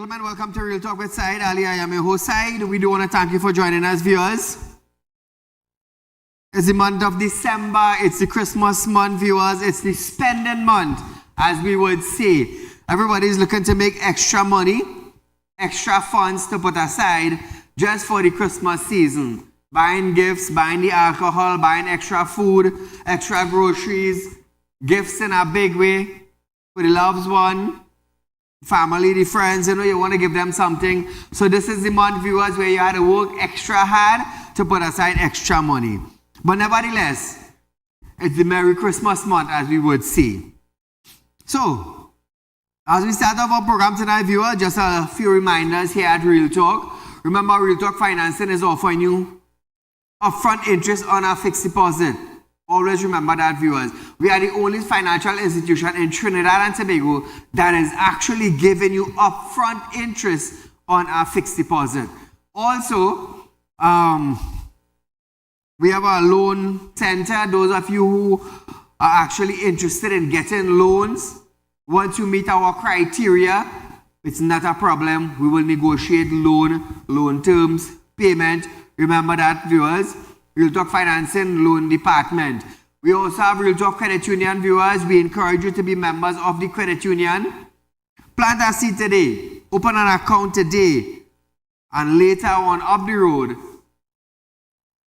gentlemen, welcome to Real Talk with Saieed Ali. I am your host, Saieed. We do want to thank you for joining us, viewers. It's the month of December. It's the Christmas month, viewers. It's the spending month, as we would say. Everybody's looking to make extra money, extra funds to put aside just for the Christmas season. Buying gifts, buying the alcohol, buying extra food, extra groceries, gifts in a big way for the loved one. Family, the friends, you want to give them something. So this is the month, viewers, where you had to work extra hard to put aside extra money. But nevertheless, it's the Merry Christmas month, as we would say. So, as we start off our program tonight, viewers, just a few reminders here at Real Talk. Remember, Real Talk Financing is offering you upfront interest on our fixed deposit. Always remember that, viewers. We are the only financial institution in Trinidad and Tobago that is actually giving you upfront interest on our fixed deposit. Also, we have a loan center. Those of you who are actually interested in getting loans, once you meet our criteria, it's not a problem. We will negotiate loan terms, payment. Remember that, viewers. Real Talk Financing Loan Department. We also have Real Talk Credit Union, viewers. We encourage you to be members of the credit union. Plant a seed today. Open an account today. And later on up the road,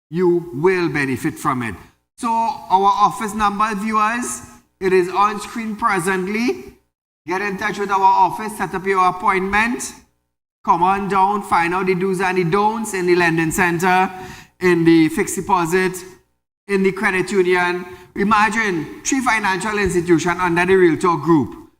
you will benefit from it. So our office number, viewers, it is on screen presently. Get in touch with our office. Set up your appointment. Come on down. Find out the do's and the don'ts in the lending center, in the fixed deposit, in the credit union. Imagine 3 financial institutions under the Real Talk group.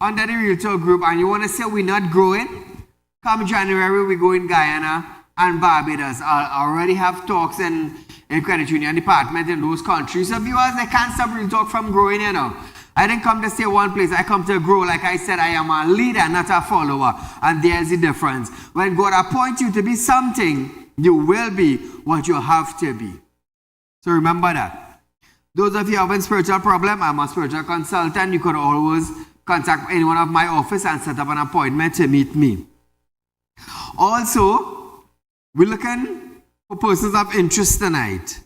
Under the Real Talk group, and you want to say we're not growing? Come January, we go in Guyana and Barbados. I already have talks in credit union department in those countries. So viewers, they can't stop Real Talk from growing, I didn't come to stay one place. I come to grow. Like I said, I am a leader, not a follower. And there's the difference. When God appoints you to be something, you will be what you have to be. So remember that. Those of you having spiritual problem, I'm a spiritual consultant. You could always contact any one of my office and set up an appointment to meet me. Also, we're looking for persons of interest tonight.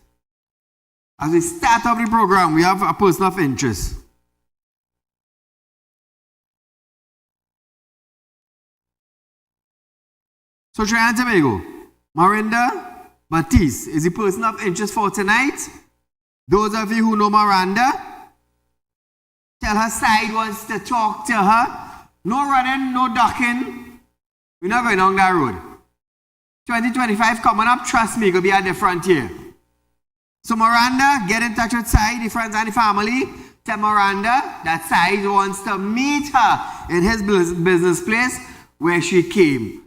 As we start off the program, we have a person of interest. So Trinidad and Tobago, Miranda Batiste is the person of interest for tonight. Those of you who know Miranda, tell her side wants to talk to her. No running, no ducking. We're not going down that road. 2025 coming up, trust me, it'll be at the frontier. So Miranda, get in touch with Said, the friends and the family. Tell Miranda that Said wants to meet her in his business place where she came.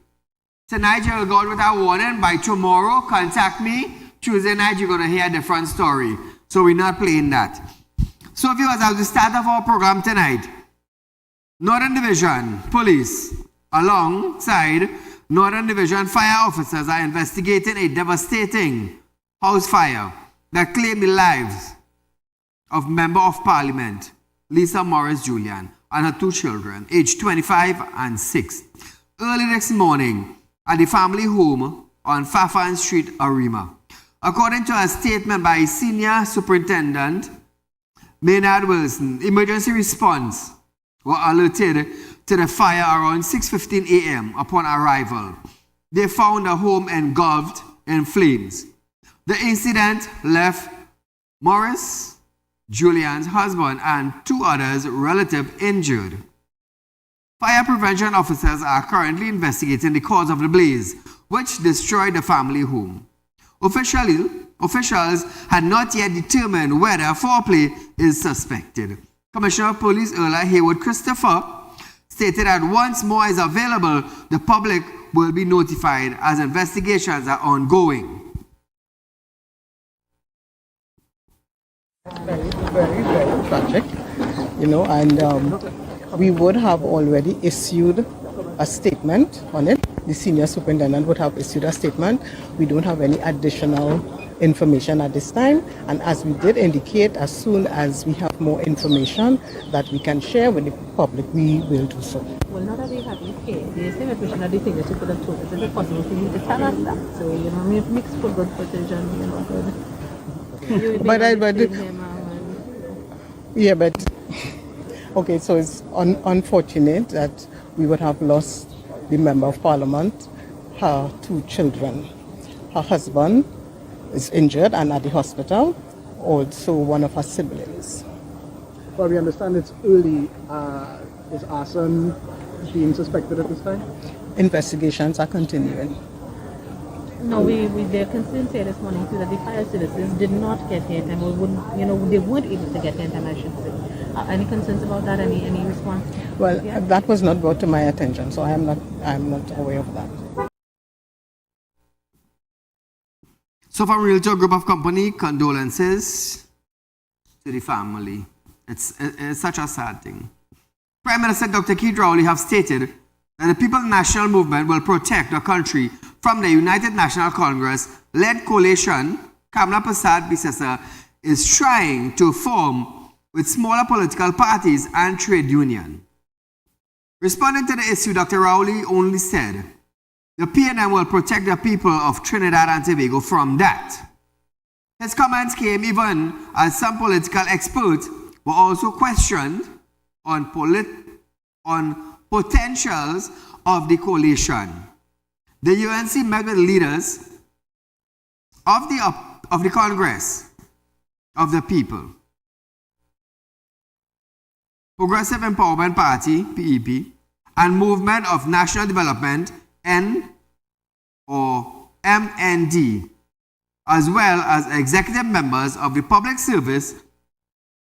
Tonight you will go out with a warning. By tomorrow, contact me. Tuesday night, you're going to hear a different story. So we're not playing that. So viewers, as we start off our program tonight, Northern Division Police, alongside Northern Division fire officers, are investigating a devastating house fire that claimed the lives of Member of Parliament, Lisa Morris Julian, and her 2 children, aged 25 and 6. Early this morning, at the family home on Fafan Street, Arima. According to a statement by Senior Superintendent Maynard Wilson, emergency response were alerted to the fire around 6:15 a.m. Upon arrival. They found the home engulfed in flames. The incident left Morris, Julian's husband, and 2 others relatives injured. Fire prevention officers are currently investigating the cause of the blaze, which destroyed the family home. Officials had not yet determined whether foul play is suspected. Commissioner of Police Earl Haywood Christopher stated that once more is available, the public will be notified as investigations are ongoing. Very, very, very tragic, and we would have already issued a statement on it. The senior superintendent would have issued a statement. We don't have any additional information at this time, and as we did indicate, as soon as we have more information that we can share with the public, we will do so. Well, now that we have you here, same impression that the thing that you could have told us. Is it possible for you to tell us that? So, you know, mix for good footage and, you know, good. You would be But able I- to but- explain him, Yeah, but okay, so it's unfortunate that we would have lost the member of parliament, her 2 children. Her husband is injured and at the hospital, also one of her siblings. But we understand it's early. Is arson being suspected at this time? Investigations are continuing. No, their concern here this morning too that the fire services did not get hit and they weren't able to get hit, and I should say. Any concerns about that? Any response? Well, Yeah. that was not brought to my attention, so I'm not aware of that. So from Realtor Group of Company, condolences to the family. It's such a sad thing. Prime Minister Dr. Keith Rowley have stated that the People's National Movement will protect the country from the United National Congress-led coalition Kamla Persad-Bissessar is trying to form with smaller political parties and trade union. Responding to the issue, Dr. Rowley only said, the PNM will protect the people of Trinidad and Tobago from that. His comments came even as some political experts were also questioned on potentials of the coalition. The UNC met with leaders of the Congress of the People, Progressive Empowerment Party, PEP, and Movement of National Development, MND, as well as executive members of the Public Service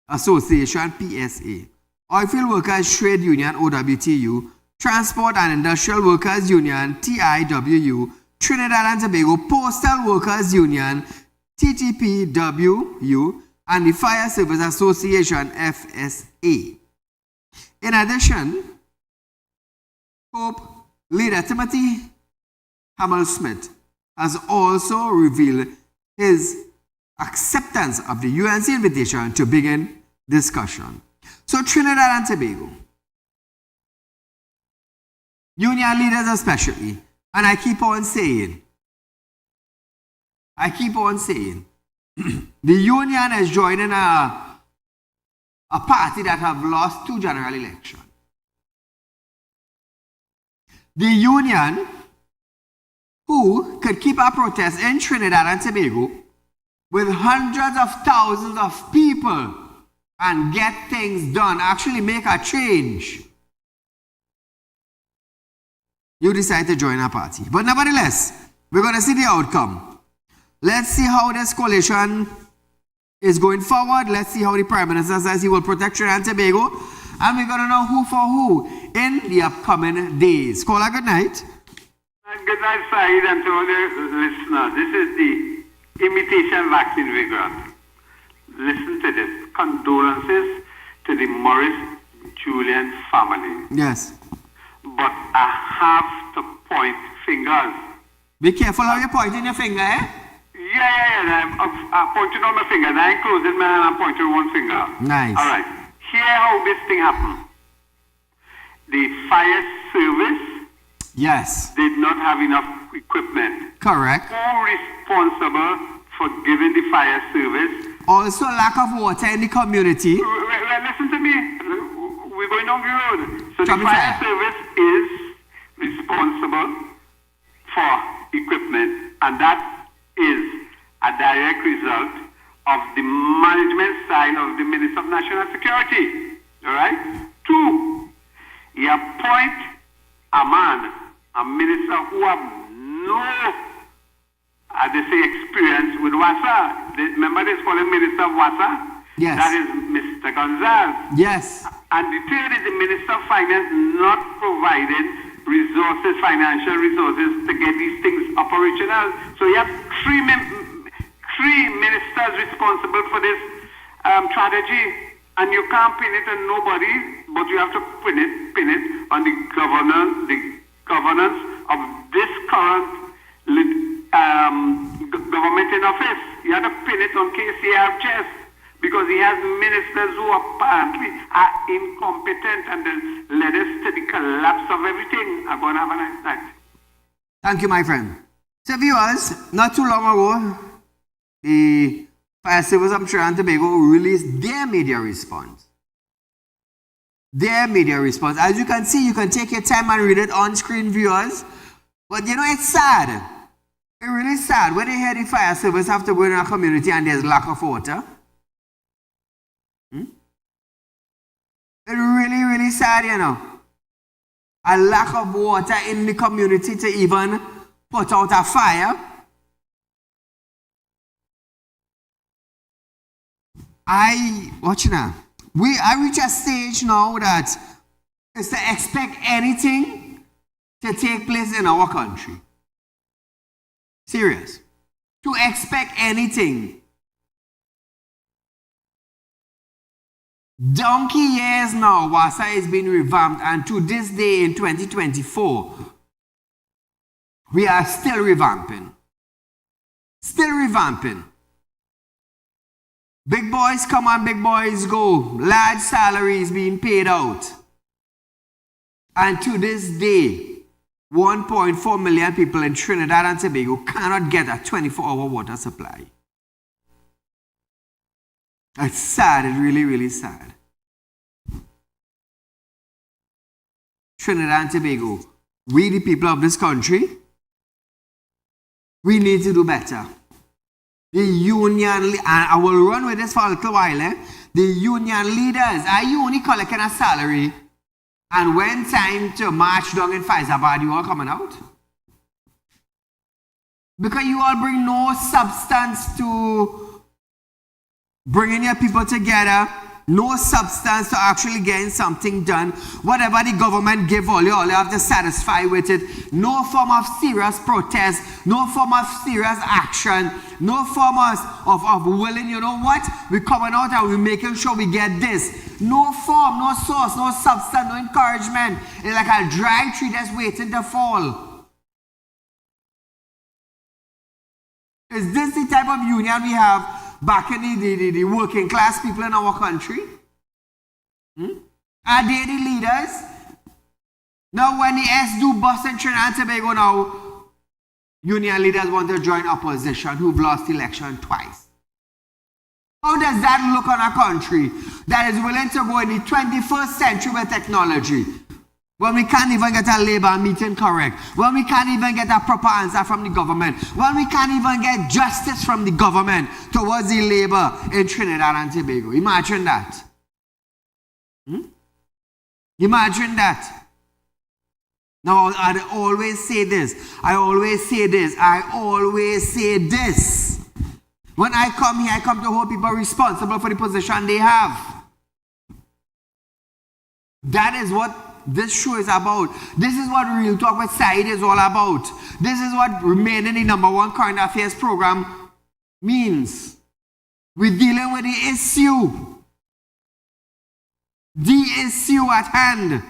Association, PSA, Oilfield Workers Trade Union, OWTU, Transport and Industrial Workers Union, TIWU, Trinidad and Tobago Postal Workers Union, TTPWU, and the Fire Service Association, FSA. In addition, Pope leader Timothy Hamel-Smith has also revealed his acceptance of the UNC invitation to begin discussion. So Trinidad and Tobago, union leaders especially, and I keep on saying, the union is joining a party that have lost 2 general elections. The union who could keep a protest in Trinidad and Tobago with hundreds of thousands of people and get things done, actually make a change. You decide to join a party. But nevertheless, we're going to see the outcome. Let's see how this coalition is going forward. Let's see how the Prime Minister says he will protect Trinidad and Tobago. And we're going to know who for who in the upcoming days. Caller, good night. Good night, Saeed, and to all the listeners. This is the imitation vaccine we got. Listen to this. Condolences to the Morris Julian family. Yes. But I have to point fingers. Be careful how you're pointing your finger, eh? Yeah. I'm pointing on my finger. And I'm closing my hand and pointing one finger. Nice. All right. Here how this thing happened. The fire service Yes. did not have enough equipment. Correct. Who responsible for giving the fire service? Also, lack of water in the community. Well, listen to me. We're going down the road. So Tell the me fire fair. service is responsible for equipment, and that is a direct result of the management style of the Minister of National Security. All right? 2, he appoint a man, a minister who have no, they say, experience with WASA. Remember they call him Minister of WASA? Yes. That is Mr. Gonzalez. Yes. And the third is the Minister of Finance not providing resources, financial resources to get these things operational. So you have three ministers responsible for this strategy. And you can't pin it on nobody, but you have to pin it on the governance of this current government in office. You have to pin it on KCR chest, because he has ministers who apparently are incompetent and then led us to the collapse of everything. I'm going to have a nice night. Thank you, my friend. So viewers, not too long ago, the Fire Service of Trinidad and Tobago released their media response. Their media response. As you can see, you can take your time and read it on screen, viewers. But you know, it's sad. It's really sad when you hear the fire service have to go in a community and there's lack of water. It's really, really sad, you know. A lack of water in the community to even put out a fire. Watch now. I reach a stage now that is to expect anything to take place in our country. Serious. To expect anything. Donkey years now, WASA is being revamped, and to this day in 2024, we are still revamping. Still revamping. Big boys come and big boys go. Large salaries being paid out. And to this day, 1.4 million people in Trinidad and Tobago cannot get a 24-hour water supply. It's sad, it's really, really sad. Trinidad and Tobago, we the people of this country, we need to do better. The union, and I will run with this for a little while, the union leaders, are you only collecting a salary? And when time to march down in Faizabad, you all coming out? Because you all bring no substance to bringing your people together, no substance to actually getting something done. Whatever the government give all you have to satisfy with it. No form of serious protest, no form of serious action, no form of willing, you know what? We're coming out and we're making sure we get this. No form, no source, no substance, no encouragement. It's like a dry tree that's waiting to fall. Is this the type of union we have back in the working class people in our country? Are they the leaders? Now when the S do bust in Trinidad and Tobago now, union leaders want to join opposition who've lost election twice. How does that look on a country that is willing to go in the 21st century with technology? When we can't even get a labor meeting correct. When we can't even get a proper answer from the government. When we can't even get justice from the government towards the labor in Trinidad and Tobago. Imagine that. Imagine that. Now, I always say this. I always say this. When I come here, I come to hold people responsible for the position they have. That is what this show is about. This is what Real Talk with Saieed is all about. This is what remaining the #1 current affairs program means. We're dealing with the issue. The issue at hand.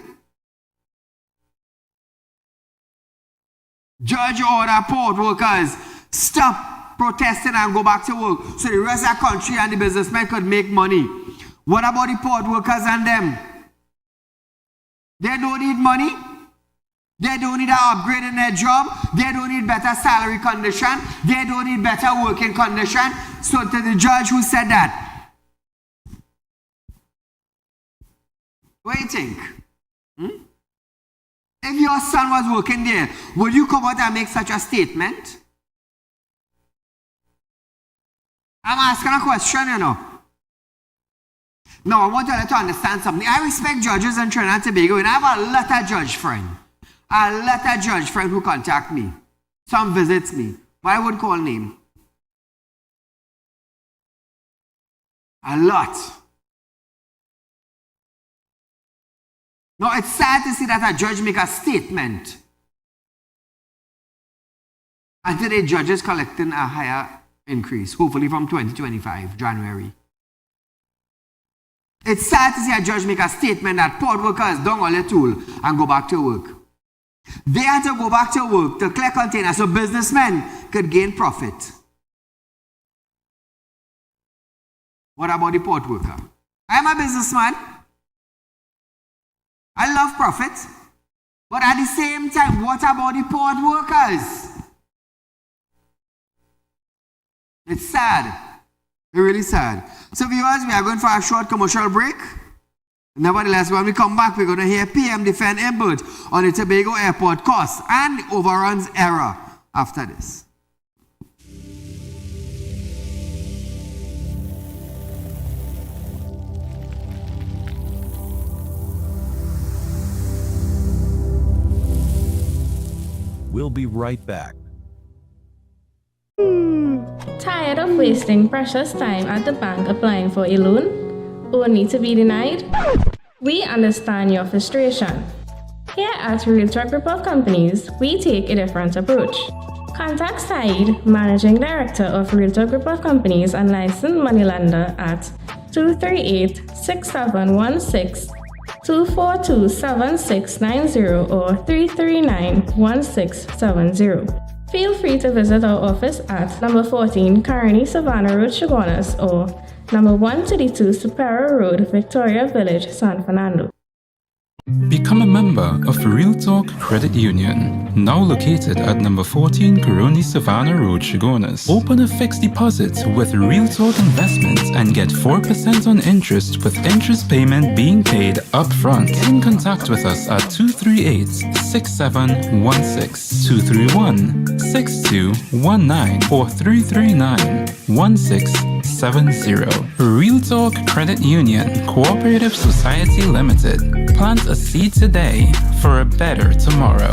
Judge order port workers stop protesting and go back to work so the rest of the country and the businessmen could make money. What about the port workers and them? They don't need money. They don't need an upgrade in their job. They don't need better salary condition. They don't need better working condition. So to the judge who said that, what do you think? If your son was working there, would you come out and make such a statement? I'm asking a question, you know. Now, I want you to understand something. I respect judges in Trinidad and Tobago, and I have a lot of judge friends. A lot of judge friends who contact me. Some visits me. But I wouldn't call name. A lot. Now, it's sad to see that a judge make a statement. And today, judges collecting a higher increase, hopefully from 2025, January. It's sad to see a judge make a statement that port workers don't all their tool and go back to work. They had to go back to work to clear containers so businessmen could gain profit. What about the port worker? I'm a businessman. I love profit. But at the same time, what about the port workers? It's sad. It's really sad. So viewers, we are going for a short commercial break. Nevertheless, when we come back, we're going to hear PM defend input on the Tobago Airport costs and the overruns error after this. We'll be right back. Tired of wasting precious time at the bank applying for a loan, only to be denied? We understand your frustration. Here at Realtalk Group of Companies, we take a different approach. Contact Saieed, Managing Director of Realtalk Group of Companies and licensed moneylender at 238-6716, 242-7690 or 339-1670. Feel free to visit our office at number 14 Carney Savannah Road, Chaguanas, or number 132 Superior Road, Victoria Village, San Fernando. Become a member of Realtalk Credit Union, now located at number 14 Caroni Savannah Road, Chaguanas. Open a fixed deposit with Realtalk Investments and get 4% on interest with interest payment being paid upfront. Get in contact with us at 238-6716, 231-6219 or 339-1670. Realtalk Credit Union Cooperative Society Limited. Plant a seed today for a better tomorrow.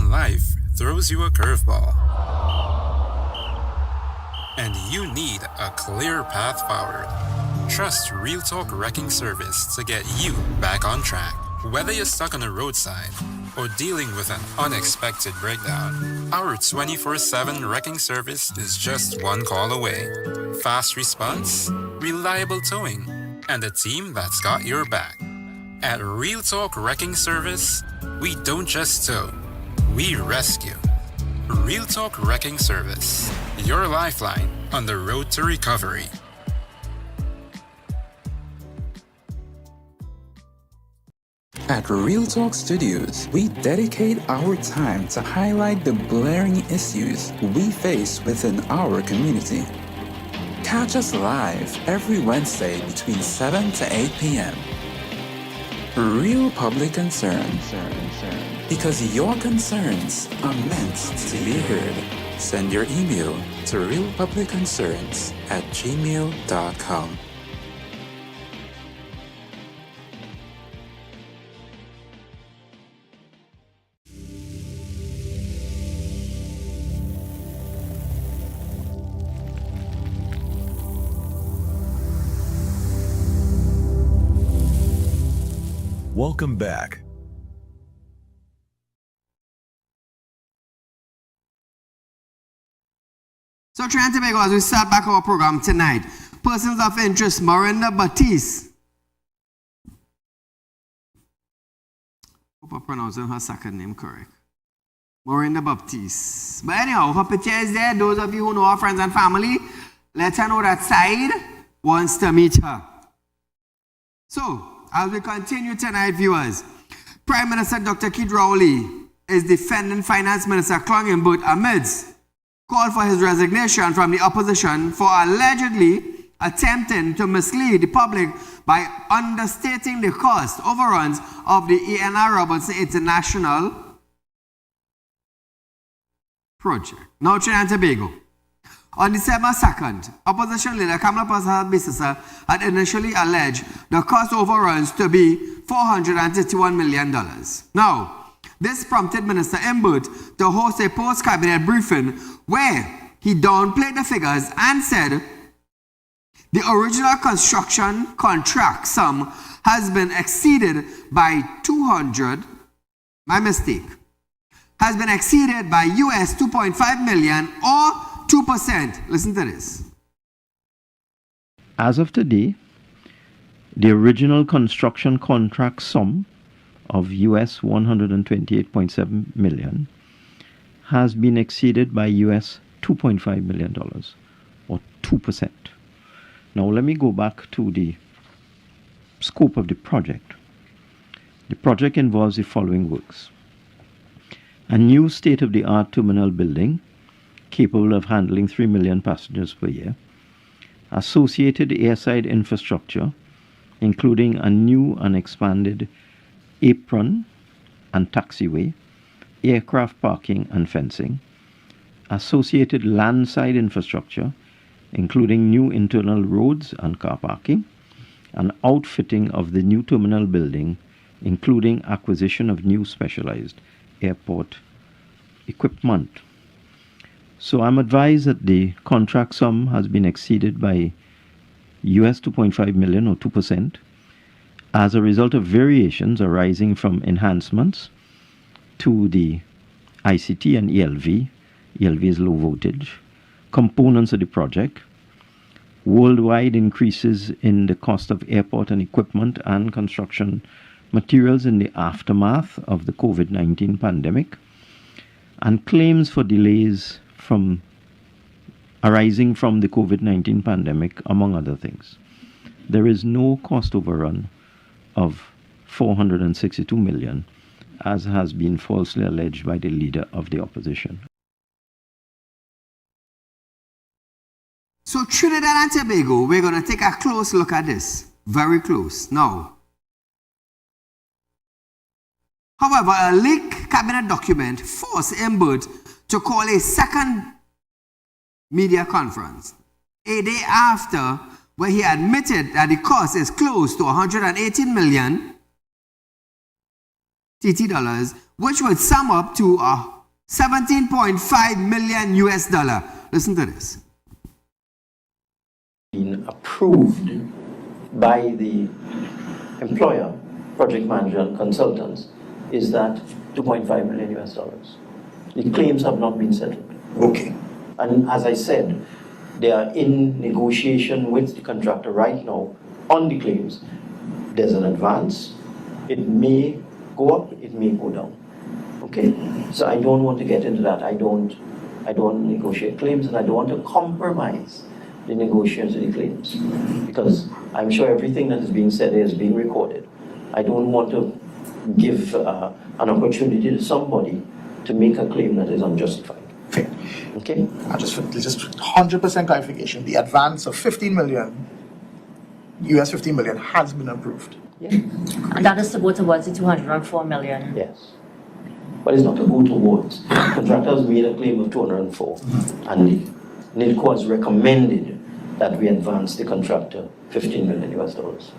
Life throws you a curveball, and you need a clear path forward. Trust Realtalk Wrecking Service to get you back on track. Whether you're stuck on a roadside or dealing with an unexpected breakdown, our 24/7 wrecking service is just one call away. Fast response, reliable towing, and a team that's got your back. At Realtalk Wrecking Service, we don't just tow, we rescue. Realtalk Wrecking Service, your lifeline on the road to recovery. At Realtalk Studios, we dedicate our time to highlight the glaring issues we face within our community. Catch us live every Wednesday between 7 to 8 p.m. Real public concern. Because your concerns are meant to be heard. Send your email to realpublicconcerns@gmail.com. Welcome back. So Trinidad and Tobago, as we start back our program tonight, persons of interest, Miranda Baptiste. Hope I'm pronouncing her second name correct. Miranda Baptiste. But anyhow, her picture is there. Those of you who know her friends and family, let her know that Saieed wants to meet her. So, as we continue tonight, viewers, Prime Minister Dr. Keith Rowley is defending Finance Minister Klongenbut amidst call for his resignation from the opposition for allegedly attempting to mislead the public by understating the cost overruns of the E.N.R. Robertson International project. Now, Trinidad and Tobago, On December 2nd, opposition leader Kamala Persad had initially alleged the cost overruns to be $431 million. Now, this prompted Minister Imbert to host a post-cabinet briefing where he downplayed the figures and said the original construction contract sum has been exceeded by 200, my mistake, has been exceeded by US 2.5 million or 2%. Listen to this. As of today, the original construction contract sum of US 128.7 million has been exceeded by US $2.5 million or 2%. Now let me go back to the scope of the project. The project involves the following works: a new state-of-the-art terminal building capable of handling 3 million passengers per year, associated airside infrastructure including a new and expanded apron and taxiway, aircraft parking and fencing, associated landside infrastructure including new internal roads and car parking, and outfitting of the new terminal building including acquisition of new specialized airport equipment. So I'm advised that the contract sum has been exceeded by US 2.5 million or 2% as a result of variations arising from enhancements to the ICT and ELV. ELV is low voltage components of the project, worldwide increases in the cost of airport and equipment and construction materials in the aftermath of the COVID-19 pandemic, and claims for delays arising from the COVID-19 pandemic, among other things. There is no cost overrun of 462 million, as has been falsely alleged by the leader of the opposition. So Trinidad and Tobago, we're going to take a close look at this. Very close. Now, however, a leaked cabinet document forced Imbert to call a second media conference a day after, where he admitted that the cost is close to 118 million TT dollars, which would sum up to 17.5 million US dollar. Listen to this. Been approved by the employer, project manager and consultants, is that 2.5 million US dollars. The claims have not been settled. Okay. And as I said, they are in negotiation with the contractor right now on the claims. There's an advance. It may go up, it may go down. Okay? So I don't want to get into that. I don't negotiate claims, and I don't want to compromise the negotiations of the claims, because I'm sure everything that is being said is being recorded. I don't want to give an opportunity to somebody to make a claim that is unjustified. Fair. Okay? Just 100% clarification. The advance of 15 million, US 15 million, has been approved. Yeah. And that is to go towards the 204 million. Yes. But it's not to go towards. Contractors made a claim of 204, and the NIDCO has recommended that we advance the contractor 15 million US dollars.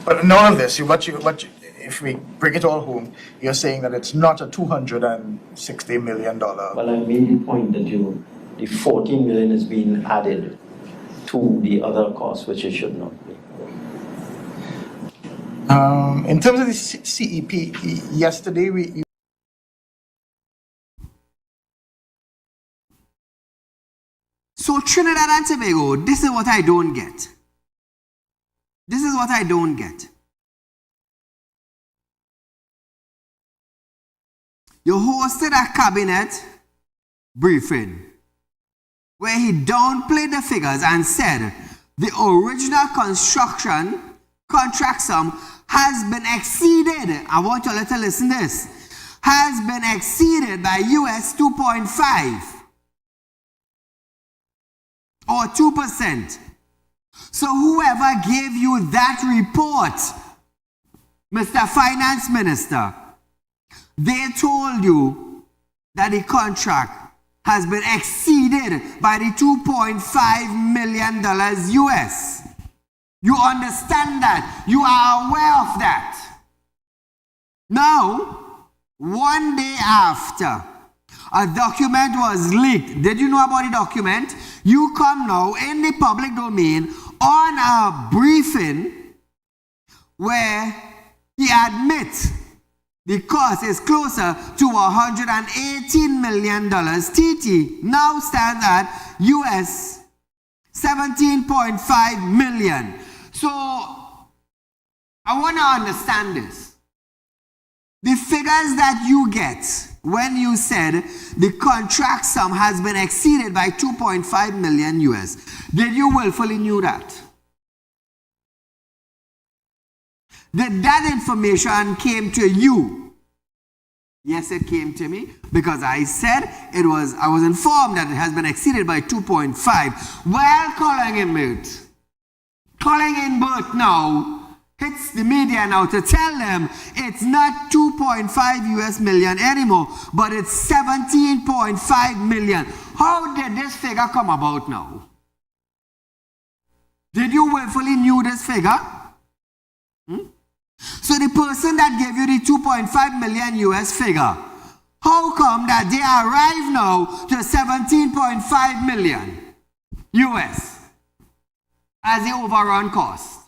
But none of this, if we bring it all home, you're saying that it's not a $260 million. Well, I made the point that the 14 million is being added to the other costs, which it should not be. In terms of the CEP, yesterday we So Trinidad and Tobago, this is what I don't get. This is what I don't get. You hosted a cabinet briefing where he downplayed the figures and said the original construction contract sum has been exceeded. I want you to listen to this. Has been exceeded by US 2.5 or 2%. So whoever gave you that report, Mr. Finance Minister, they told you that the contract has been exceeded by the $2.5 million US. You understand that. You are aware of that. Now, one day after a document was leaked, did you know about the document? You come now in the public domain on a briefing where he admits the cost is closer to $118 million. TT now stands at US 17.5 million. So I want to understand this. The figures that you get when you said the contract sum has been exceeded by 2.5 million US, did you willfully knew that? Did that information came to you? Yes, it came to me because I said I was informed that it has been exceeded by 2.5. Well, calling in Bert now hits the media now to tell them it's not 2.5 US million anymore, but it's 17.5 million. How did this figure come about now? Did you willfully knew this figure? So the person that gave you the 2.5 million US figure, how come that they arrive now to 17.5 million US as the overrun cost?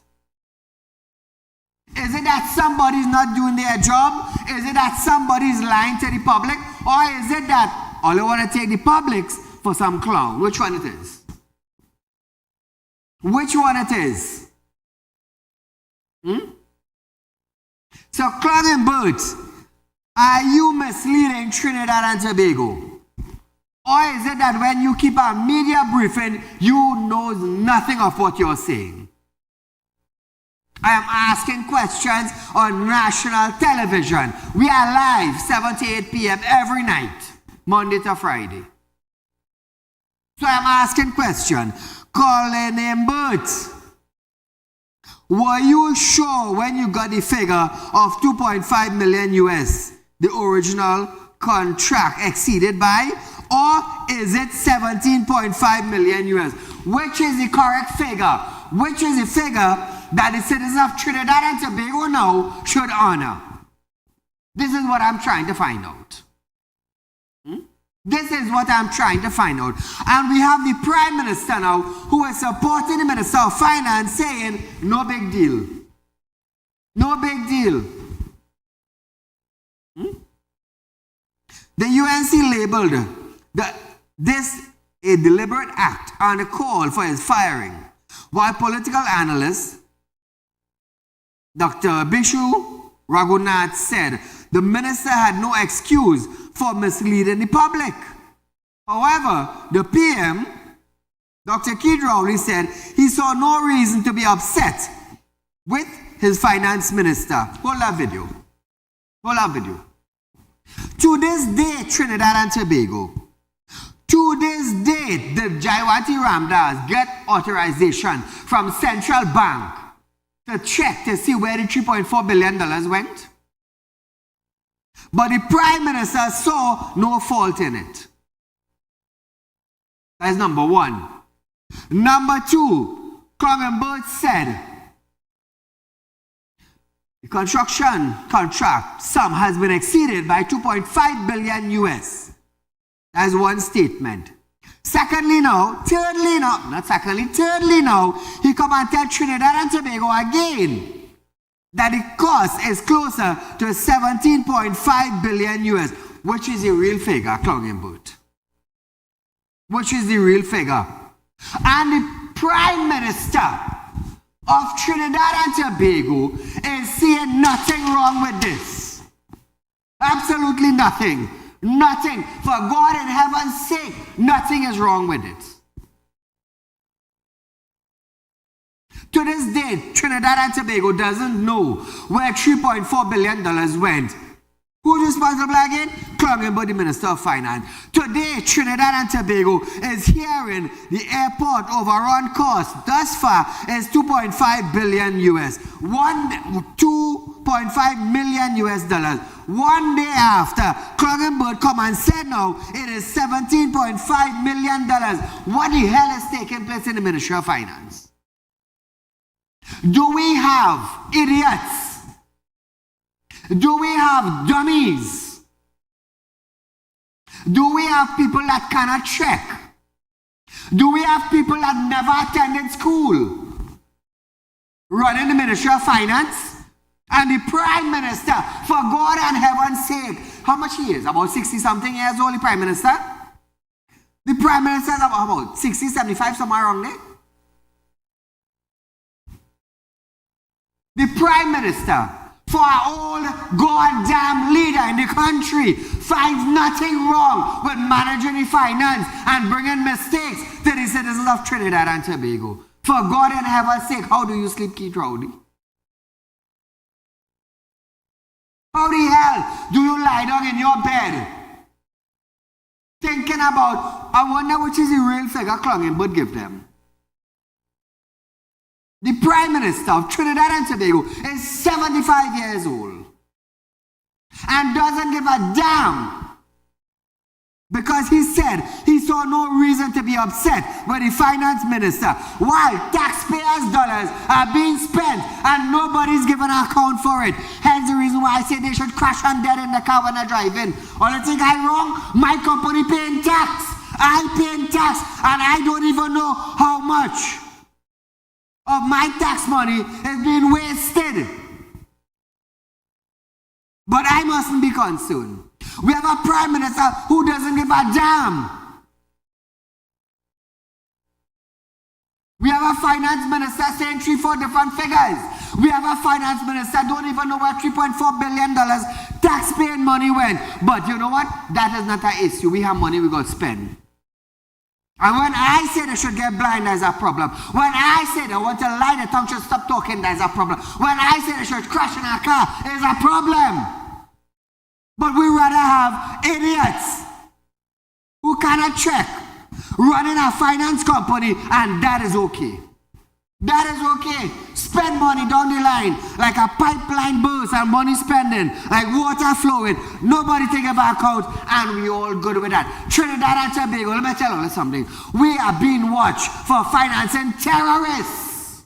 Is it that somebody's not doing their job? Is it that somebody's lying to the public? Or is it that all they want to take the public for some clown? Which one it is? Which one it is? So, Clown and Bert, are you misleading Trinidad and Tobago? Or is it that when you keep a media briefing, you know nothing of what you're saying? I am asking questions on national television. We are live 7 to 8 p.m. every night, Monday to Friday. So I'm asking question. Colin and Bert, were you sure when you got the figure of 2.5 million US, the original contract exceeded by, or is it 17.5 million US? Which is the correct figure? Which is the figure that the citizens of Trinidad and Tobago now should honor? This is what I'm trying to find out. This is what I'm trying to find out. And we have the Prime Minister now who is supporting the Minister of Finance saying, no big deal. No big deal. The UNC labeled this a deliberate act and a call for his firing, while political analyst Dr. Bishu Raghunath said the minister had no excuse for misleading the public. However, the PM, Dr. Keith Rowley, said he saw no reason to be upset with his finance minister. Hold that video. Hold that video. To this day, Trinidad and Tobago, to this day, the Jayawati Ramdas get authorization from Central Bank to check to see where the $3.4 billion went. But the Prime Minister saw no fault in it. That's number one. Number two, Cronenberg said the construction contract sum has been exceeded by 2.5 billion US. That's one statement. Thirdly now, he come and tell Trinidad and Tobago again that the cost is closer to 17.5 billion US, which is the real figure, Clongenboot. Which is the real figure. And the Prime Minister of Trinidad and Tobago is saying nothing wrong with this. Absolutely nothing. Nothing. For God in heaven's sake, nothing is wrong with it. To this day, Trinidad and Tobago doesn't know where $3.4 billion went. Who's responsible again? Clungenberg, the Minister of Finance. Today, Trinidad and Tobago is hearing the airport overrun cost thus far is 2.5 billion US. 2.5 million US dollars. One day after, Clungenberg come and said now it is $17.5 million. What the hell is taking place in the Ministry of Finance? Do we have idiots? Do we have dummies? Do we have people that cannot check? Do we have people that never attended school running the Ministry of Finance? And the Prime Minister, for God and heaven's sake, how much he is? About 60-something years old, the Prime Minister? The Prime Minister is about 60, 75, somewhere around there. The Prime Minister, for our old goddamn leader in the country, finds nothing wrong with managing the finance and bringing mistakes to the citizens of Trinidad and Tobago. For God and heaven's sake, how do you sleep, Keith Rowdy? How the hell do you lie down in your bed thinking about, I wonder which is the real figure Clungenberg give them? The Prime Minister of Trinidad and Tobago is 75 years old and doesn't give a damn because he said he saw no reason to be upset with the Finance Minister while taxpayers' dollars are being spent and nobody's given an account for it. Hence the reason why I say they should crash and dead in the car when they're driving. Or you think I'm wrong? My company paying tax. I paying tax and I don't even know how much of my tax money is being wasted. But I mustn't be concerned. We have a Prime Minister who doesn't give a damn. We have a Finance Minister saying 3-4 different figures. We have a Finance Minister don't even know where $3.4 billion tax-paying money went. But you know what? That is not an issue. We have money we got to spend. And when I say they should get blind, there's a problem. When I say they want to lie, the tongue should stop talking, there's a problem. When I say they should crash in a car, there's a problem. But we rather have idiots who cannot check running a finance company, and that is okay. That is okay. Spend money down the line like a pipeline burst and money spending, like water flowing. Nobody take it back out, and we all good with that. Trinidad and Tobago, let me tell you something. We are being watched for financing terrorists.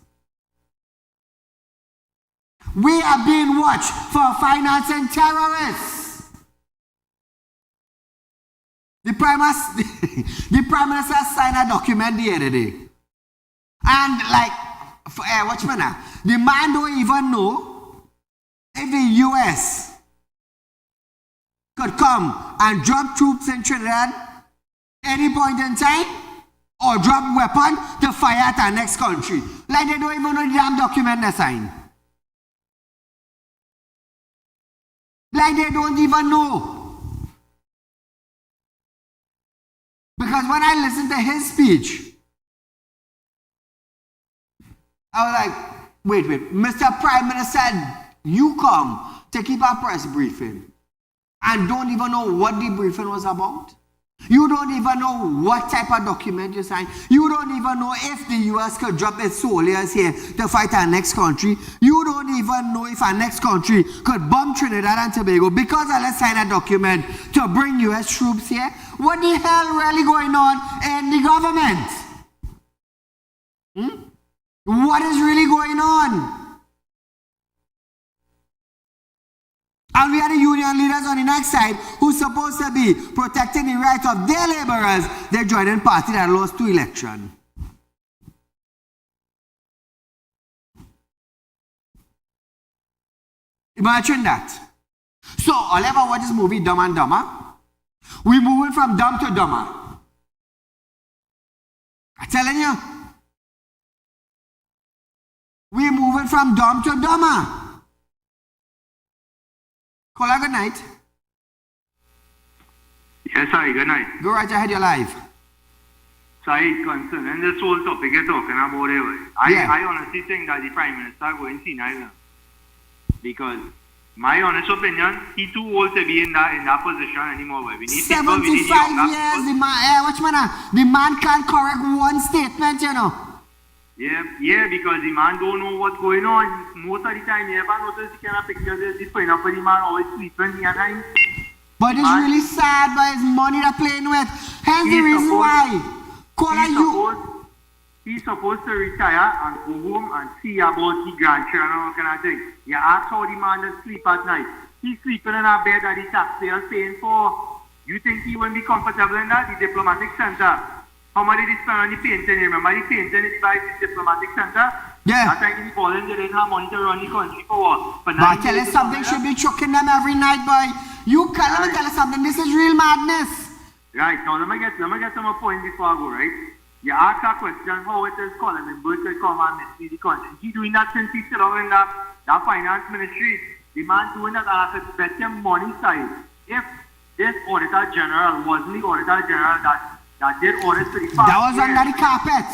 We are being watched for financing terrorists. The Prime Minister signed a document the other day. And like, watch me now. The man don't even know if the US could come and drop troops in Trinidad any point in time or drop weapon to fire at our next country. Like they don't even know the damn document they signed. Like they don't even know. Because when I listened to his speech, I was like, wait, Mr. Prime Minister, you come to keep a press briefing and don't even know what the briefing was about? You don't even know what type of document you signed. You don't even know if the US could drop its soldiers here to fight our next country. You don't even know if our next country could bomb Trinidad and Tobago because let's sign a document to bring US troops here. What the hell really going on in the government? What is really going on? And we are the union leaders on the next side who's supposed to be protecting the rights of their laborers. They're joining party that lost 2 elections. Imagine that. So, all ever watch this movie Dumb and Dumber? We're moving from dumb to dumber. I'm telling you. We're moving from dumb to dumber. Caller, good night. Yes, sorry, good night. Go right ahead, you're live. Sorry, concerning this whole topic you're talking about it. I honestly think that the Prime Minister going senile. Because My honest opinion, he too old to be in that position anymore. We need 75 people, we need younger years, people. the man can't correct one statement, you know. Yeah, because the man don't know what's going on. Most of the time, you ever notice the kind of pictures is putting up for the man always sleeping the time. But it's really sad by his money they're playing with. Hence the reason why. He's supposed to retire and go home and see about the grandchildren and all kind of thing. You ask how the man does sleep at night. He's sleeping in a bed that the taxpayers paying for. You think he won't be comfortable in that? The diplomatic center. How much did he spend on the painting? Remember the painting is by the diplomatic center? Yeah. That time the foreign they didn't have money to run the country for what? But I tell you something, should be choking them every night, boy. You can't let me tell you something, this is real madness. Right, now let me get to my point before I go, right? You ask that question, how it is calling him, but to come and mislead the country. He doing that since he's still in that finance ministry. The man doing that, and I said, bet him money side. If this Auditor General wasn't the Auditor General that did audits for the past that was under the carpet.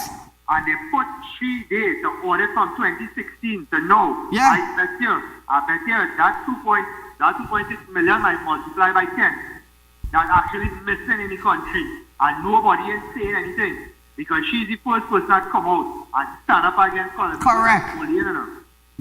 And they put 3 days to audit from 2016 to now. Yeah. I bet you that 2.6 million might multiply by 10. That's actually missing in the country. And nobody is saying anything. Because she's the first person that come out and stand up against Colin. Correct.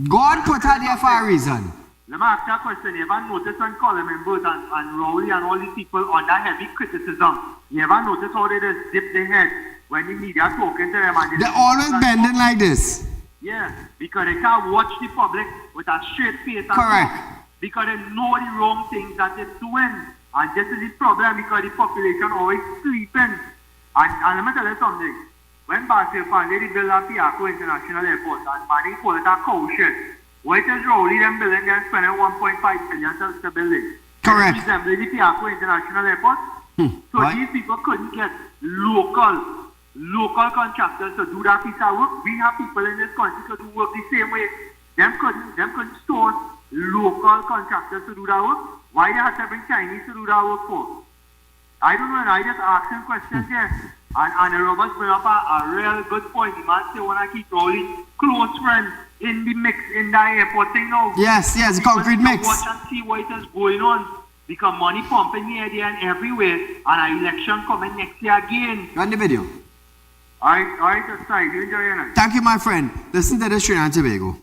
God put her there for a reason. Let me ask you a question. You ever notice when Colin members and Rowley and all these people under heavy criticism, you ever notice how they just dip their head when the media talking to them? And they're always bending like this. Yeah, because they can't watch the public with a straight face. Correct. Because they know the wrong things that they're doing. And this is the problem because the population always sleeping. And let me tell you something. When Basil Pandey built a Piaco International Airport and Manning called it a cow shed, why is Rowley them building and spending 1.5 million to build it? Correct. Resembling the Piaco International Airport. So these people couldn't get local contractors to do that piece of work. We have people in this country to do work the same way. Them couldn't source local contractors to do that work. Why they have to bring Chinese to do that work for? I don't know, and I just ask him questions here. And Roberts bring up a real good point. The man say when I keep Rowley close friends in the mix in that airport thing now. Yes, concrete mix. Watch and see what is going on. Because money pumping here, there and everywhere, and an election coming next year again. Run the video. Alright, that's right. You enjoy your night. Thank you, my friend. Listen to this Trinidad and Tobago.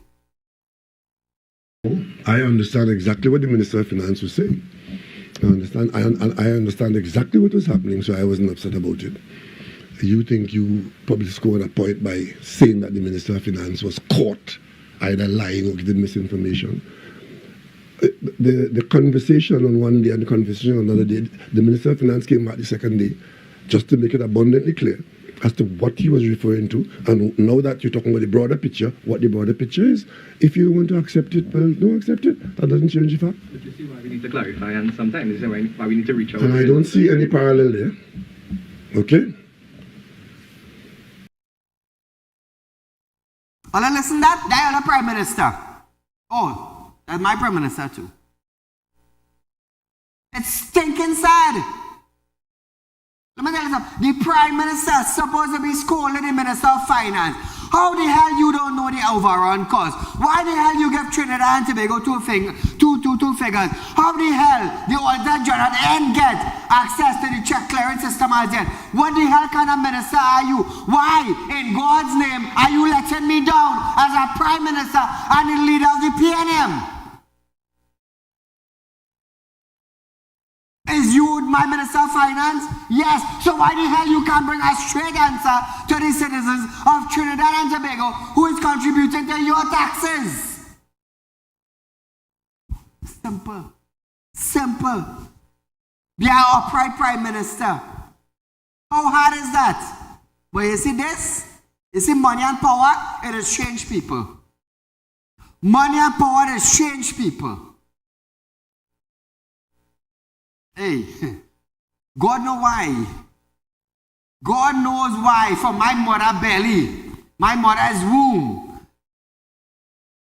I understand exactly what the Minister of Finance was saying. I understand exactly what was happening, so I wasn't upset about it. You think you probably scored a point by saying that the Minister of Finance was caught either lying or giving misinformation. The conversation on one day and the conversation on another day, the Minister of Finance came back the second day just to make it abundantly clear as to what he was referring to. And now that you're talking about the broader picture, what the broader picture is, if you want to accept it, well, don't accept it. That doesn't change the fact. But you see why we need to clarify, and sometimes this is why we need to reach out. And I don't see any parallel there. Okay? Well, listen that, they are the Prime Minister. Oh, that's my Prime Minister too. It's stinking sad. Let me tell you something. The Prime Minister is supposed to be scolding the Minister of Finance. How the hell you don't know the overrun cost? Why the hell you give Trinidad and Tobago two figures? How the hell the Auditor General then get access to the check clearance system as yet? What the hell kind of minister are you? Why, in God's name, are you letting me down as a Prime Minister and the leader of the PNM? Is you my Minister of Finance? Yes. So why the hell you can't bring a straight answer to the citizens of Trinidad and Tobago who is contributing to your taxes? Simple. Simple. Be an upright Prime Minister. How hard is that? But you see this? You see money and power? It has changed people. Money and power has changed people. Hey, God knows why. God knows why. From my mother belly, my mother's womb,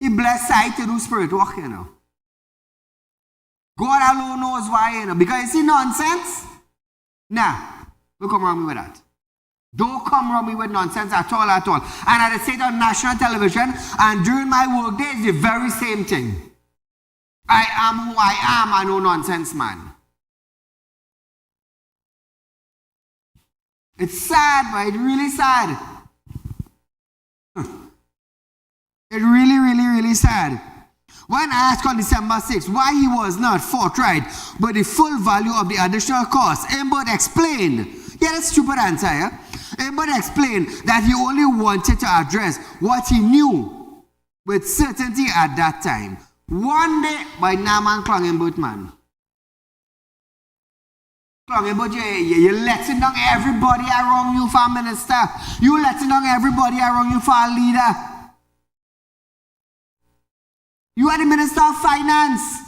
He blessed sight to do spirit work, you know. God alone knows why, you know. Because you see nonsense? Nah, don't come around me with that. Don't come around me with nonsense at all, at all. And I say it on national television, and during my work day, it's the very same thing. I am who I am, I no nonsense man. It's sad, but it's really sad. It's really, really, really sad. When asked on December 6th why he was not forthright but the full value of the additional cost, Embod explained, yeah, that's a stupid answer, yeah? Embod explained that he only wanted to address what he knew with certainty at that time. One day, by Naman Klongenboot, man. Klongenboot, you're letting down everybody around you for a minister. You're letting down everybody around you for a leader. You are the Minister of Finance.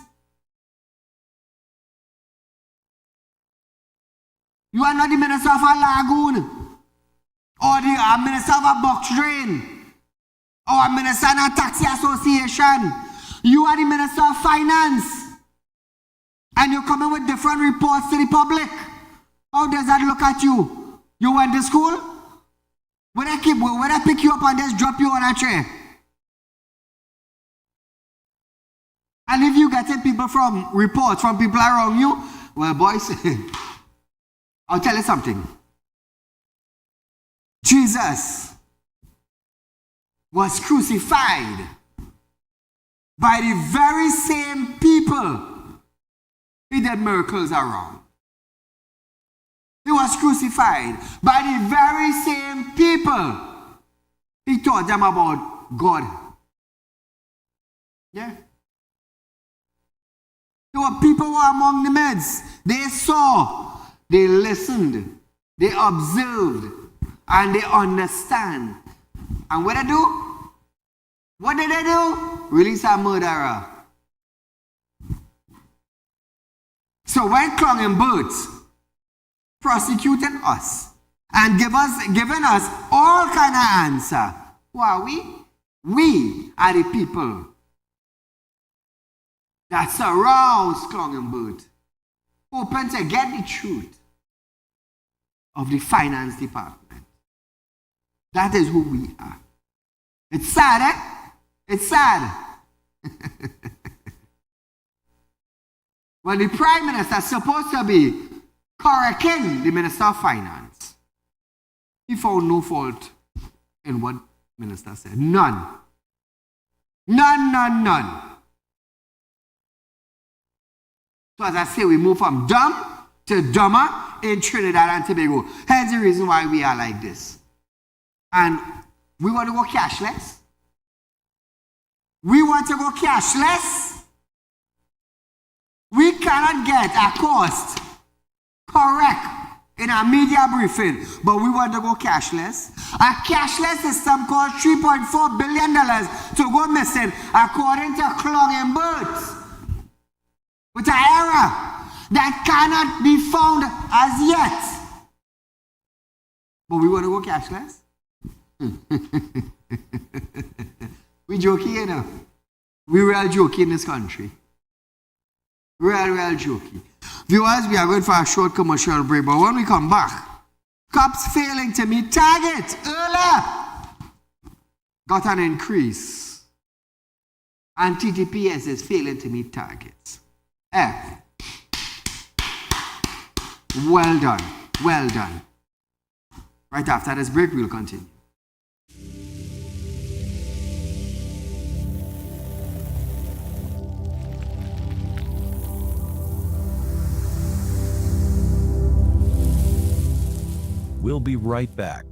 You are not the Minister of a lagoon. Or the Minister of a box drain. Or a Minister in a taxi association. You are the Minister of Finance. And you're coming with different reports to the public. How does that look at you? You went to school? When I pick you up and just drop you on a chair? And if you getting people from reports from people around you, well, boys, I'll tell you something. Jesus was crucified by the very same people he did miracles around. He was crucified by the very same people he taught them about God. Yeah. There were people who were among the midst. They saw, they listened, they observed, and they understand. And what did they do? What did they do? Release a murderer. So when Klongenboot prosecuting us and giving us all kind of answer, who are we? We are the people that surrounds Klongenboot, open to get the truth of the finance department. That is who we are. It's sad, eh? It's sad. When the Prime Minister is supposed to be correcting the Minister of Finance, he found no fault in what the Minister said. None. None, none, none. So as I say, we move from dumb to dumber in Trinidad and Tobago. Hence the reason why we are like this. And we want to go cashless. We want to go cashless. We cannot get a cost correct in a media briefing, but we want to go cashless. A cashless system cost $3.4 billion to go missing, according to Klongenboot. With an error that cannot be found as yet. But we want to go cashless? We joking, you know. We real joking in this country. Real joking. Viewers, we are going for a short commercial break, but when we come back, cops failing to meet target earlier got an increase. And TTPS is failing to meet targets. Well done. Well done. Right after this break, we'll continue. We'll be right back.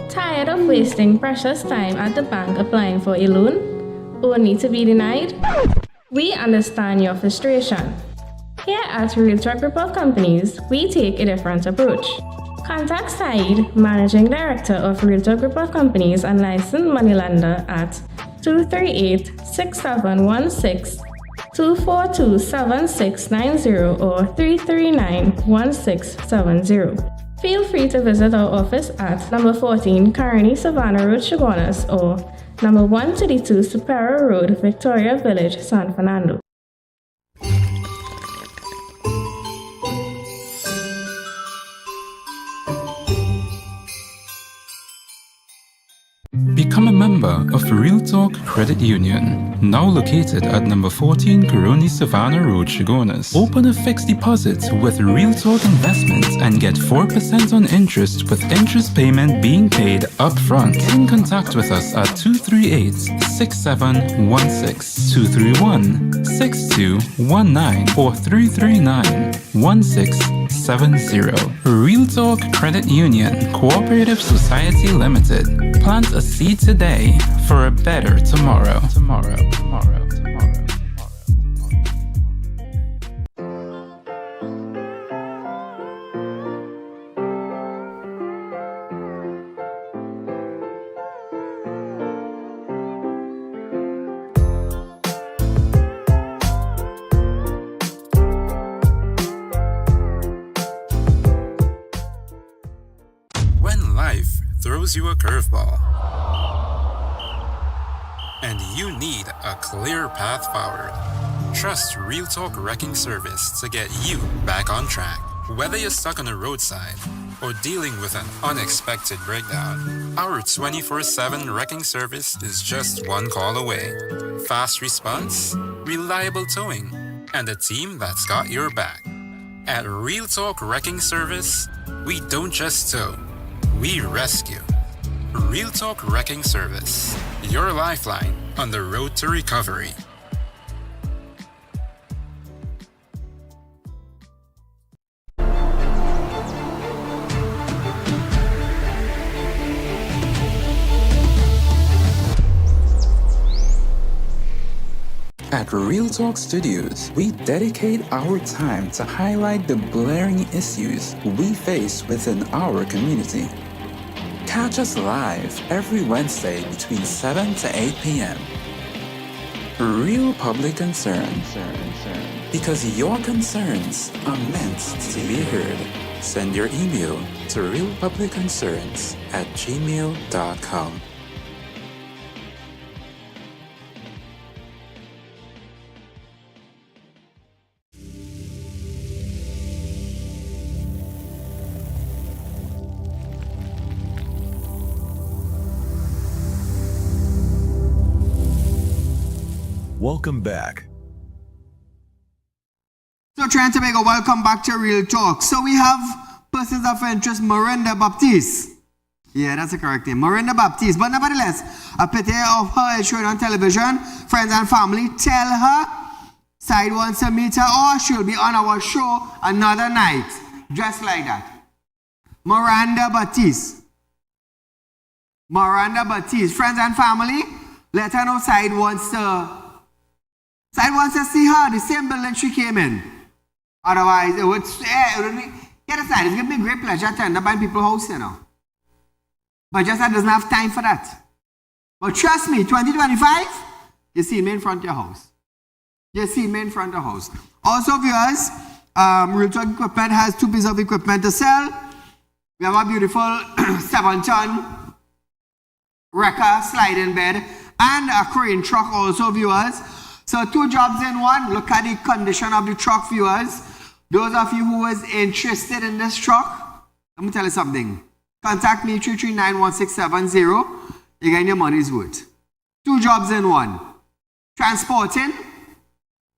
Tired of wasting precious time at the bank applying for a loan, only to be denied? We understand your frustration. Here at Realtalk Group of Companies, we take a different approach. Contact Saieed, Managing Director of Realtalk Group of Companies and licensed moneylender at 238-6716, 242-7690 or 339-1670. Feel free to visit our office at number 14 Carney Savannah Road, Chaguanas, or number 132 Superior Road, Victoria Village, San Fernando. Become a member member of Real Talk Credit Union, now located at number 14 Coroni Savannah Road, Chagonas. Open a fixed deposit with Real Talk Investments and get 4% on interest with interest payment being paid up front. Get in contact with us at 238-6716, 231-6219 or 339-1670. Real Talk Credit Union Cooperative Society Limited. Plant a seed today for a better tomorrow. When life throws you a curveball and you need a clear path forward, trust Real Talk Wrecking Service to get you back on track. Whether you're stuck on a roadside or dealing with an unexpected breakdown, our 24/7 wrecking service is just one call away. Fast response, reliable towing, and a team that's got your back. At Real Talk Wrecking Service, we don't just tow, we rescue. Real Talk Wrecking Service, your lifeline on the road to recovery. At Real Talk Studios, we dedicate our time to highlight the glaring issues we face within our community. Catch us live every Wednesday between 7 to 8 p.m. Real Public Concern. Because your concerns are meant to be heard. Send your email to realpublicconcerns@gmail.com. Welcome back. So Trinidad and Tobago, welcome back to Real Talk. So we have persons of interest, Miranda Baptiste. Yeah, that's the correct name, Miranda Baptiste. But nevertheless, a picture of her is shown on television. Friends and family tell her side wants to meet her or she'll be on our show another night. Just like that. Miranda Baptiste. Miranda Baptiste. Friends and family, let her know side wants to see her, the same building she came in. Otherwise, it would get aside. It's going to be a great pleasure to end up buying people's house, you know. But just that doesn't have time for that. But trust me, 2025, you see me in front of your house. You see me in front of your house. Also, viewers, Real Talk Equipment has two pieces of equipment to sell. We have a beautiful 7-ton wrecker sliding bed and a crane truck also, viewers. So 2 jobs in one. Look at the condition of the truck, viewers. Those of you who is interested in this truck, let me tell you something. Contact me, 339-1670. You get your money's worth. 2 jobs in one. Transporting,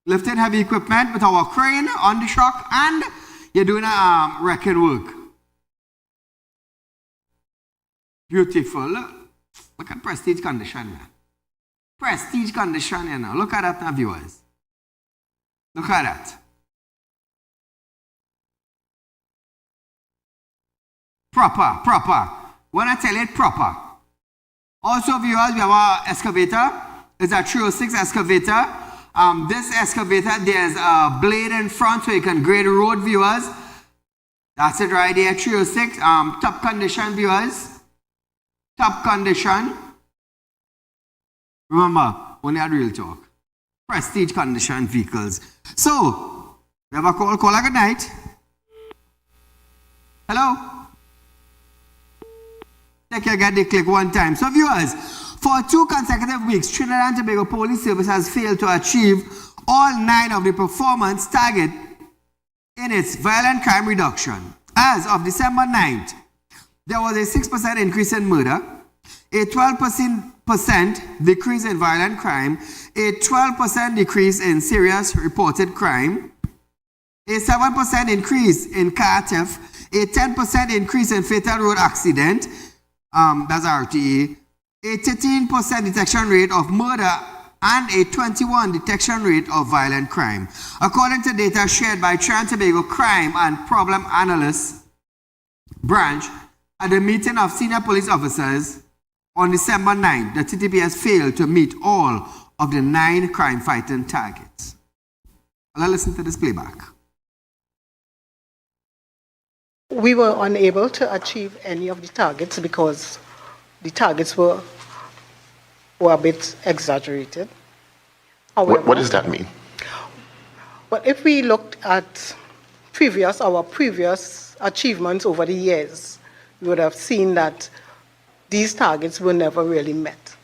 lifting heavy equipment with our crane on the truck, and you're doing a wrecking work. Beautiful. Look at prestige condition, man. Prestige condition, you know. Look at that now, viewers. Look at that. Proper. When I tell it, proper. Also, viewers, we have our excavator. It's a 306 excavator. This excavator, there's a blade in front so you can grade the road, viewers. That's it right there, 306. Top condition, viewers. Top condition. Remember, only at Real Talk. Prestige condition vehicles. So, we have a call. Call a good night. Hello? Take your get the click one time. So, viewers, for 2 consecutive weeks, Trinidad and Tobago Police Service has failed to achieve all 9 of the performance target in its violent crime reduction. As of December 9th, there was a 6% increase in murder, a 12% decrease in violent crime, a 12% decrease in serious reported crime, a 7% increase in car theft, a 10% increase in fatal road accident, that's RTA, a 13% detection rate of murder, and a 21% detection rate of violent crime. According to data shared by Trinidad and Tobago Crime and Problem Analysts Branch at the meeting of senior police officers on December 9th, the TTPS failed to meet all of the 9 crime-fighting targets. Let's listen to this playback. We were unable to achieve any of the targets because the targets were a bit exaggerated. However, What does that mean? But if we looked at our previous achievements over the years, we would have seen that these targets were never really met.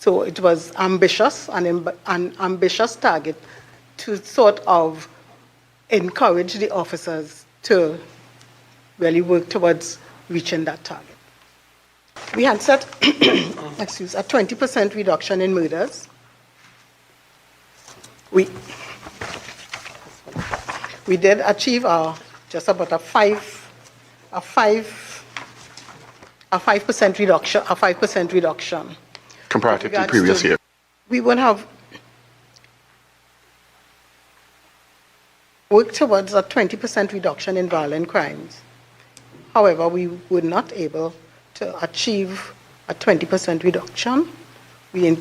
So it was ambitious, an ambitious target to sort of encourage the officers to really work towards reaching that target. We had set a 20% reduction in murders. We did achieve just about a 5% reduction. Comparative to previous year. We would have worked towards a 20% reduction in violent crimes. However, we were not able to achieve a 20% reduction. We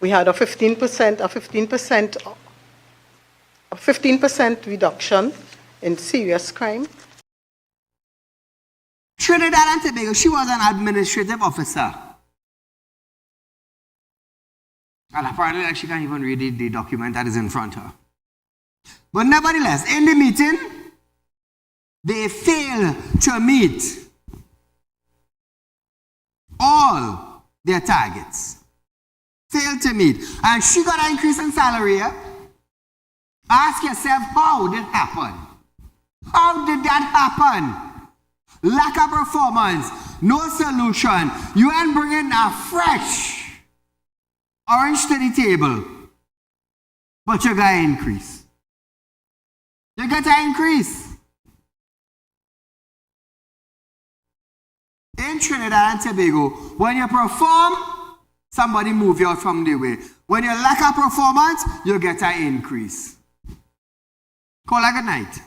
had a 15% reduction in serious crime. Trinidad and Tobago, she was an administrative officer. And apparently she can't even read the document that is in front of her. But nevertheless, in the meeting, they failed to meet all their targets. Failed to meet. And she got an increase in salary. Yeah? Ask yourself, how did it happen? How did that happen? Lack of performance, no solution. You ain't bringing a fresh orange to the table, but you got an increase. You got an increase. In Trinidad and Tobago, when you perform, somebody move you out from the way. When you lack a performance, you get an increase. Call a good night.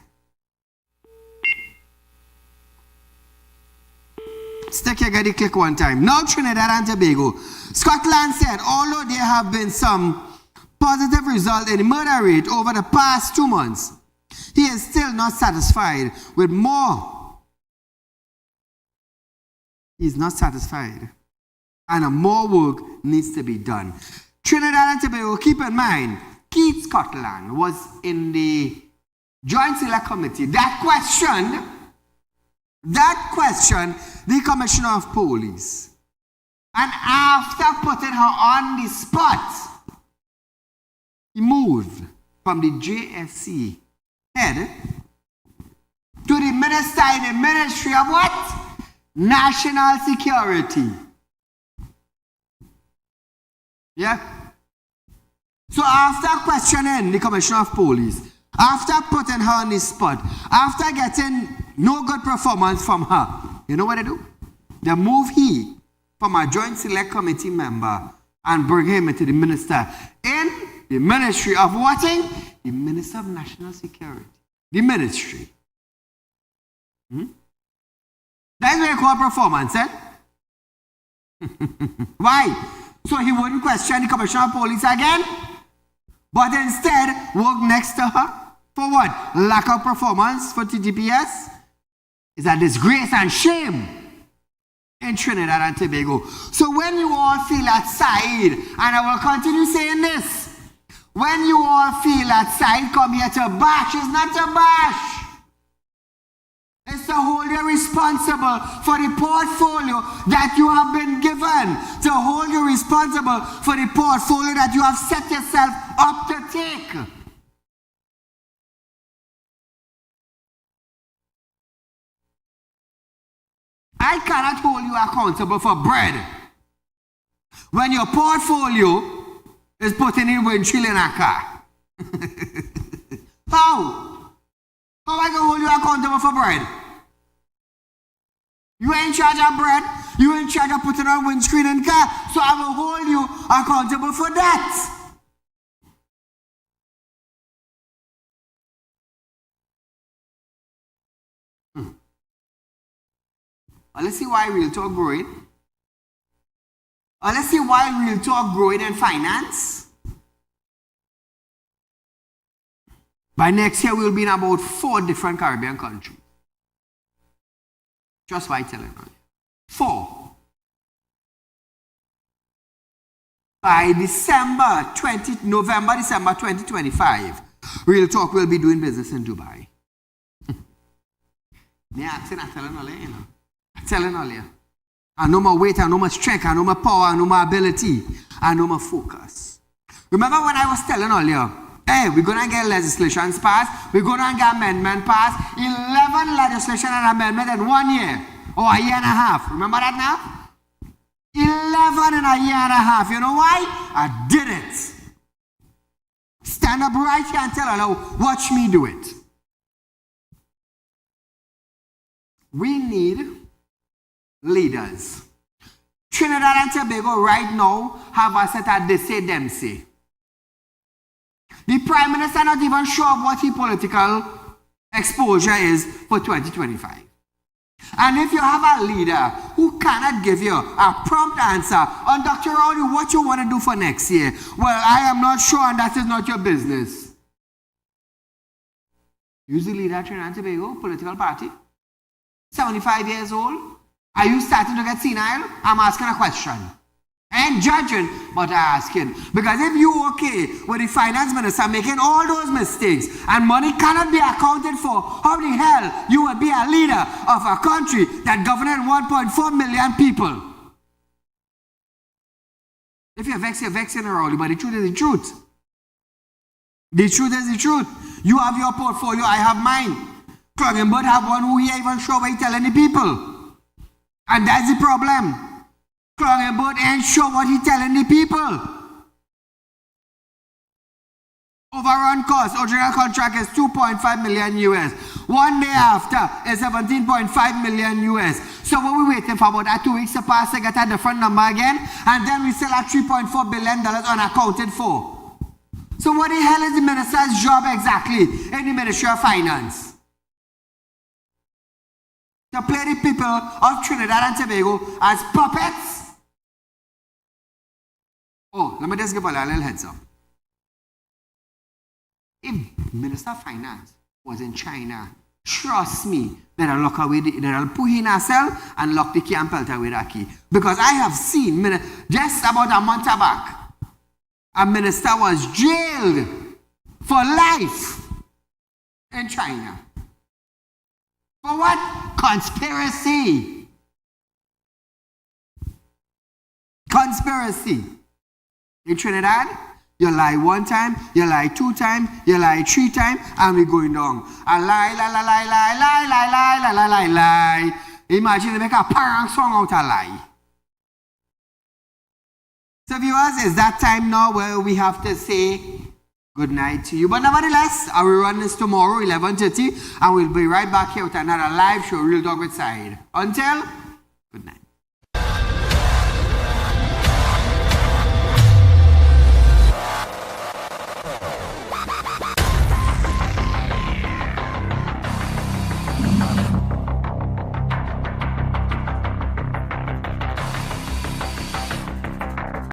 Stick your gaddy click one time. Now Trinidad and Tobago. Scotland said, although there have been some positive results in the murder rate over the past 2 months, he is still not satisfied with more. He's not satisfied. And more work needs to be done. Trinidad and Tobago, keep in mind, Keith Scotland was in the Joint Select Committee. That questioned the Commissioner of Police. And after putting her on the spot, he moved from the JSC head to the minister in the Ministry of what? National Security. Yeah? So after questioning the Commissioner of Police, after putting her on the spot, after getting no good performance from her, you know what they do? They move he from a Joint Select Committee member and bring him into the minister in the Ministry of what? The Minister of National Security. The ministry. That's what you call performance, eh? Why? So he wouldn't question the Commissioner of Police again, but instead work next to her. For what? Lack of performance for TTPS? Is a disgrace and shame in Trinidad and Tobago. So when you all feel at Saieed, and I will continue saying this, when you all feel at Saieed come here to bash, it's not to bash. It's to hold you responsible for the portfolio that you have been given. To hold you responsible for the portfolio that you have set yourself up to take. I cannot hold you accountable for bread when your portfolio is putting in windshield in a car. How? How I can hold you accountable for bread? You ain't in charge of bread. You ain't in charge of putting on windscreen in car. So I will hold you accountable for that. Let's see why real talk growing. Let's see why real talk growing in finance. By next year, we'll be in about 4 different Caribbean countries. Just by telling you. 4. By November, December 2025, Real Talk will be doing business in Dubai. I'm telling all you. I know my weight, I know my strength, I know my power, I know my ability, I know my focus. Remember when I was telling all you, hey, we're going to get legislations passed, we're going to get amendment passed, 11 legislation and amendment in 1 year, or a year and a half. Remember that now? 11 in a year and a half. You know why? I did it. Stand up right here and tell her, watch me do it. We need leaders. Trinidad and Tobago right now have a set at they say them say. The Prime Minister not even sure of what his political exposure is for 2025. And if you have a leader who cannot give you a prompt answer on Dr. Rowley, what you want to do for next year, well, I am not sure and that is not your business. Use the leader of Trinidad and Tobago, political party, 75 years old. Are you starting to get senile? I'm asking a question. I ain't judging, but I'm asking. Because if you okay with the finance minister making all those mistakes and money cannot be accounted for, how the hell you will be a leader of a country that governs 1.4 million people? If you're vexing around, but the truth is the truth. The truth is the truth. You have your portfolio, I have mine. Cluggenbird have one who he even sure what he telling the people. And that's the problem. Cluggenbird ain't sure what he telling the people. Overrun cost, original contract is 2.5 million US. 1 day after is 17.5 million US. So what we waiting for about 2 weeks to pass to get a different number again, and then we still have $3.4 billion unaccounted for. So what the hell is the minister's job exactly in the Ministry of Finance? To play the people of Trinidad and Tobago as puppets? Oh, let me just give a little heads up. If Minister of Finance was in China, trust me, they'll lock away, they'll put in herself and lock the key and pelt away that key. Because I have seen, just about a month back, a minister was jailed for life in China. For what? Conspiracy. Conspiracy. In Trinidad, you lie 1 time, you lie 2 times, you lie 3 times, and we're going down. A lie, lie, lie, lie, lie, lie, lie, lie, lie, lie, lie, lie. Imagine they make a parang song out of lie. So viewers, it's that time now where we have to say good night to you. But nevertheless, I will run this tomorrow, 11:30, and we'll be right back here with another live show, Real Talk with Saieed. Until, good night.